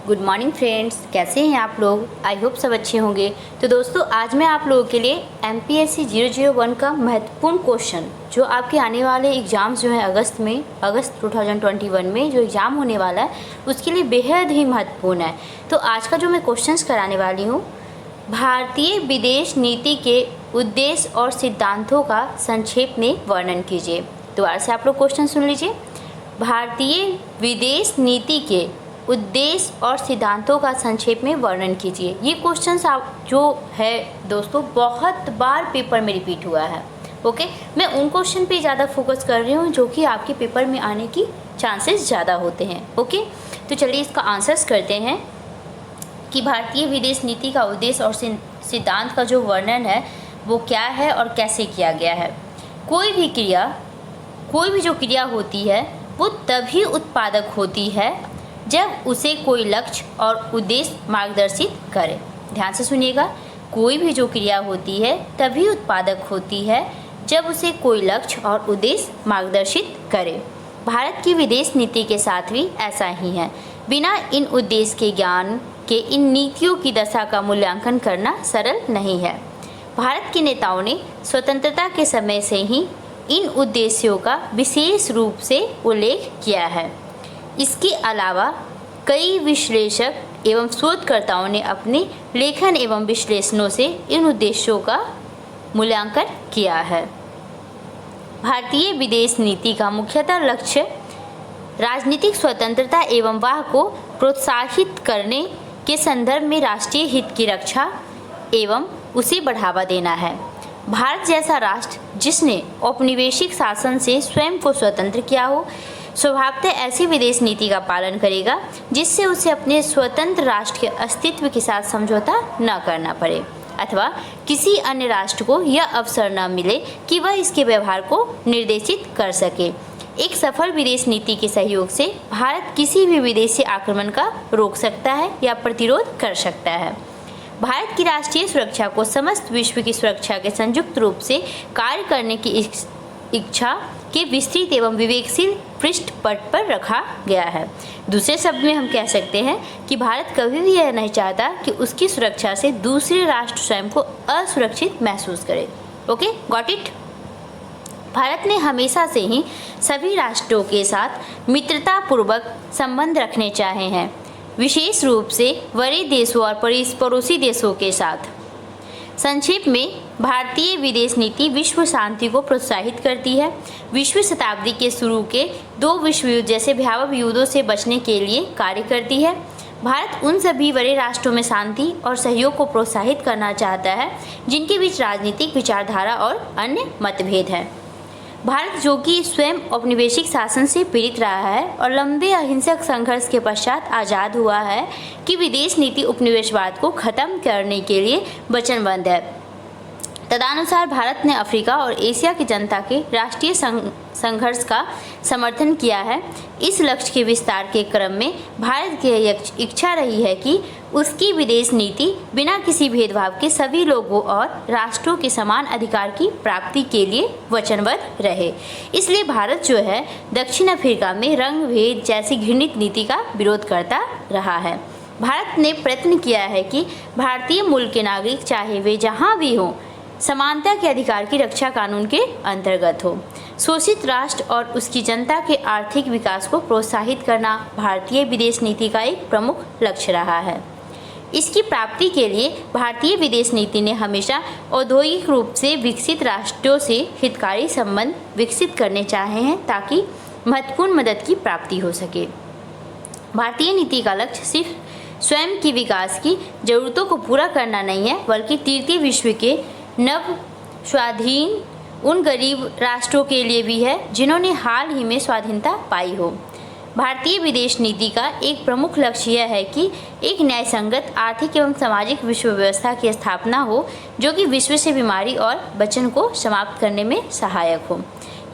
Good morning friends, कैसे हैं आप लोग। आई होप सब अच्छे होंगे। तो दोस्तों, आज मैं आप लोगों के लिए MPSC 001 का महत्वपूर्ण क्वेश्चन जो आपके आने वाले एग्ज़ाम्स जो हैं अगस्त 2021 में जो एग्ज़ाम होने वाला है उसके लिए बेहद ही महत्वपूर्ण है। तो आज का जो मैं क्वेश्चंस कराने वाली हूँ, भारतीय विदेश नीति के उद्देश्य और सिद्धांतों का संक्षेप में वर्णन कीजिए। दोबारा से आप लोग क्वेश्चन सुन लीजिए। भारतीय विदेश नीति के उद्देश्य और सिद्धांतों का संक्षेप में वर्णन कीजिए। ये क्वेश्चंस आप जो है दोस्तों बहुत बार पेपर में रिपीट हुआ है। ओके, मैं उन क्वेश्चन पे ज़्यादा फोकस कर रही हूँ जो कि आपके पेपर में आने की चांसेस ज़्यादा होते हैं। ओके, तो चलिए इसका आंसर्स करते हैं कि भारतीय विदेश नीति का उद्देश्य और सिद्धांत का जो वर्णन है वो क्या है और कैसे किया गया है। कोई भी जो क्रिया होती है वो तभी उत्पादक होती है जब उसे कोई लक्ष्य और उद्देश्य मार्गदर्शित करे। ध्यान से सुनिएगा, कोई भी जो क्रिया होती है तभी उत्पादक होती है जब उसे कोई लक्ष्य और उद्देश्य मार्गदर्शित करे। भारत की विदेश नीति के साथ भी ऐसा ही है। बिना इन उद्देश्य के ज्ञान के इन नीतियों की दशा का मूल्यांकन करना सरल नहीं है। भारत के नेताओं ने स्वतंत्रता के समय से ही इन उद्देश्यों का विशेष रूप से उल्लेख किया है। इसके अलावा कई विश्लेषक एवं शोधकर्ताओं ने अपने लेखन एवं विश्लेषणों से इन उद्देश्यों का मूल्यांकन किया है। भारतीय विदेश नीति का मुख्यतः लक्ष्य राजनीतिक स्वतंत्रता एवं वाह को प्रोत्साहित करने के संदर्भ में राष्ट्रीय हित की रक्षा एवं उसे बढ़ावा देना है। भारत जैसा राष्ट्र जिसने औपनिवेशिक शासन से स्वयं को स्वतंत्र किया हो, स्वभावतः ऐसी विदेश नीति का पालन करेगा जिससे उसे अपने स्वतंत्र राष्ट्र के अस्तित्व के साथ समझौता न करना पड़े अथवा किसी अन्य राष्ट्र को यह अवसर न मिले कि वह इसके व्यवहार को निर्देशित कर सके। एक सफल विदेश नीति के सहयोग से भारत किसी भी विदेशी आक्रमण का रोक सकता है या प्रतिरोध कर सकता है। भारत की राष्ट्रीय सुरक्षा को समस्त विश्व की सुरक्षा के संयुक्त रूप से कार्य करने की इच्छा के विस्तृत एवं विवेकशील पृष्ठपट पर रखा गया है। दूसरे शब्द में हम कह सकते हैं कि भारत कभी भी यह नहीं चाहता कि उसकी सुरक्षा से दूसरे राष्ट्र स्वयं को असुरक्षित महसूस करे। Okay, got it. भारत ने हमेशा से ही सभी राष्ट्रों के साथ मित्रतापूर्वक संबंध रखने चाहे हैं, विशेष रूप से बड़े देशों और पड़ोसी देशों के साथ। संक्षेप में, भारतीय विदेश नीति विश्व शांति को प्रोत्साहित करती है। विश्व शताब्दी के शुरू के 2 विश्व युद्ध जैसे भयावह युद्धों से बचने के लिए कार्य करती है। भारत उन सभी बड़े राष्ट्रों में शांति और सहयोग को प्रोत्साहित करना चाहता है जिनके बीच राजनीतिक विचारधारा और अन्य मतभेद हैं। भारत जो कि स्वयं औपनिवेशिक शासन से पीड़ित रहा है और लंबे अहिंसक संघर्ष के पश्चात आज़ाद हुआ है कि विदेश नीति उपनिवेशवाद को खत्म करने के लिए वचनबद्ध है। तदनुसार भारत ने अफ्रीका और एशिया की जनता के राष्ट्रीय संघर्ष का समर्थन किया है। इस लक्ष्य के विस्तार के क्रम में भारत की इच्छा रही है कि उसकी विदेश नीति बिना किसी भेदभाव के सभी लोगों और राष्ट्रों के समान अधिकार की प्राप्ति के लिए वचनबद्ध रहे। इसलिए भारत जो है दक्षिण अफ्रीका में रंग भेद जैसी घृणित नीति का विरोध करता रहा है। भारत ने प्रयत्न किया है कि भारतीय मूल के नागरिक चाहे वे जहाँ भी हों, समानता के अधिकार की रक्षा कानून के अंतर्गत हो। शोषित राष्ट्र और उसकी जनता के आर्थिक विकास को प्रोत्साहित करना भारतीय विदेश नीति का एक प्रमुख लक्ष्य रहा है। इसकी प्राप्ति के लिए भारतीय विदेश नीति ने हमेशा औद्योगिक रूप से विकसित राष्ट्रों से हितकारी संबंध विकसित करने चाहे हैं ताकि महत्वपूर्ण मदद की प्राप्ति हो सके। भारतीय नीति का लक्ष्य सिर्फ स्वयं की विकास की जरूरतों को पूरा करना नहीं है, बल्कि तृतीय विश्व के नव स्वाधीन उन गरीब राष्ट्रों के लिए भी है जिन्होंने हाल ही में स्वाधीनता पाई हो। भारतीय विदेश नीति का एक प्रमुख लक्ष्य यह है कि एक न्यायसंगत आर्थिक एवं सामाजिक विश्व व्यवस्था की स्थापना हो जो कि विश्व से बीमारी और बचन को समाप्त करने में सहायक हो।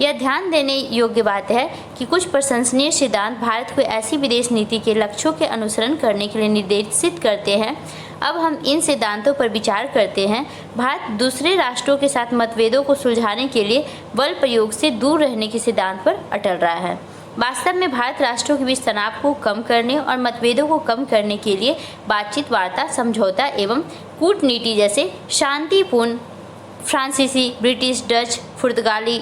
यह ध्यान देने योग्य बात है कि कुछ प्रशंसनीय सिद्धांत भारत को ऐसी विदेश नीति के लक्ष्यों के अनुसरण करने के लिए निर्देशित करते हैं। अब हम इन सिद्धांतों पर विचार करते हैं। भारत दूसरे राष्ट्रों के साथ मतभेदों को सुलझाने के लिए बल प्रयोग से दूर रहने के सिद्धांत पर अटल रहा है। वास्तव में भारत राष्ट्रों के बीच तनाव को कम करने और मतभेदों को कम करने के लिए बातचीत, वार्ता, समझौता एवं कूटनीति जैसे शांतिपूर्ण फ्रांसीसी, ब्रिटिश, डच, पुर्तगाली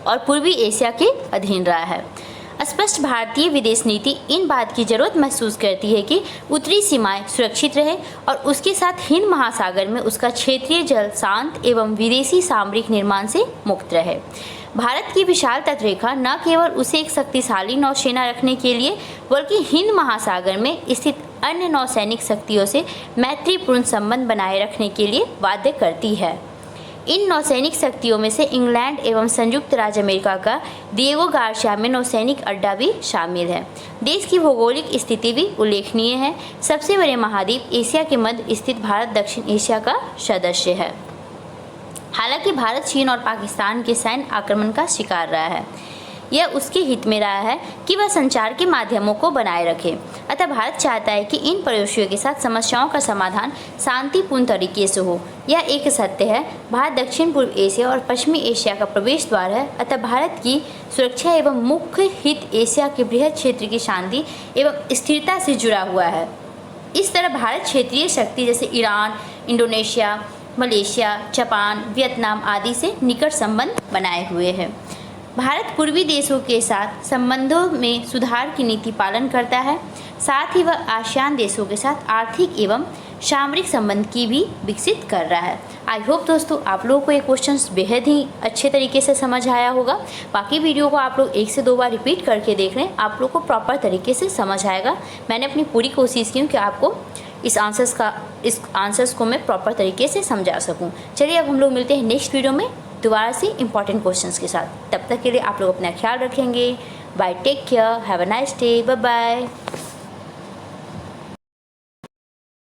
और पूर्वी एशिया के अधीन रहा है। स्पष्ट भारतीय विदेश नीति इन बात की जरूरत महसूस करती है कि उत्तरी सीमाएं सुरक्षित रहे और उसके साथ हिंद महासागर में उसका क्षेत्रीय जल शांत एवं विदेशी सामरिक निर्माण से मुक्त रहे। भारत की विशाल तटरेखा न केवल उसे एक शक्तिशाली नौसेना रखने के लिए बल्कि हिंद महासागर में स्थित अन्य नौसैनिक शक्तियों से मैत्रीपूर्ण संबंध बनाए रखने के लिए बाध्य करती है। इन नौसैनिक शक्तियों में से इंग्लैंड एवं संयुक्त राज्य अमेरिका का दिएगो गार्सिया में नौसैनिक अड्डा भी शामिल है। देश की भौगोलिक स्थिति भी उल्लेखनीय है। सबसे बड़े महाद्वीप एशिया के मध्य स्थित भारत दक्षिण एशिया का सदस्य है। हालांकि भारत चीन और पाकिस्तान के सैन्य आक्रमण का शिकार रहा है, यह उसके हित में रहा है कि वह संचार के माध्यमों को बनाए रखे। अतः भारत चाहता है कि इन पड़ोसियों के साथ समस्याओं का समाधान शांतिपूर्ण तरीके से हो। यह एक सत्य है। भारत दक्षिण पूर्व एशिया और पश्चिमी एशिया का प्रवेश द्वार है। अतः भारत की सुरक्षा एवं मुख्य हित एशिया के बृहद क्षेत्र की शांति एवं स्थिरता से जुड़ा हुआ है। इस तरह भारत क्षेत्रीय शक्ति जैसे Iran, Indonesia, Malaysia, Japan, Vietnam आदि से निकट संबंध बनाए हुए है। भारत पूर्वी देशों के साथ संबंधों में सुधार की नीति पालन करता है। साथ ही वह आसियान देशों के साथ आर्थिक एवं सामरिक संबंध की भी विकसित कर रहा है। आई होप दोस्तों आप लोगों को ये क्वेश्चंस बेहद ही अच्छे तरीके से समझ आया होगा। बाकी वीडियो को आप लोग 1 से 2 बार रिपीट करके देख लें, आप लोग को प्रॉपर तरीके से समझ आएगा। मैंने अपनी पूरी कोशिश की कि आपको इस आंसर्स को मैं प्रॉपर तरीके से समझा सकूं। चलिए अब हम लोग मिलते हैं नेक्स्ट वीडियो में दोबारा से इंपॉर्टेंट क्वेश्चंस के साथ। तब तक के लिए आप लोग अपना ख्याल रखेंगे। Bye, take care, have a nice day, bye bye.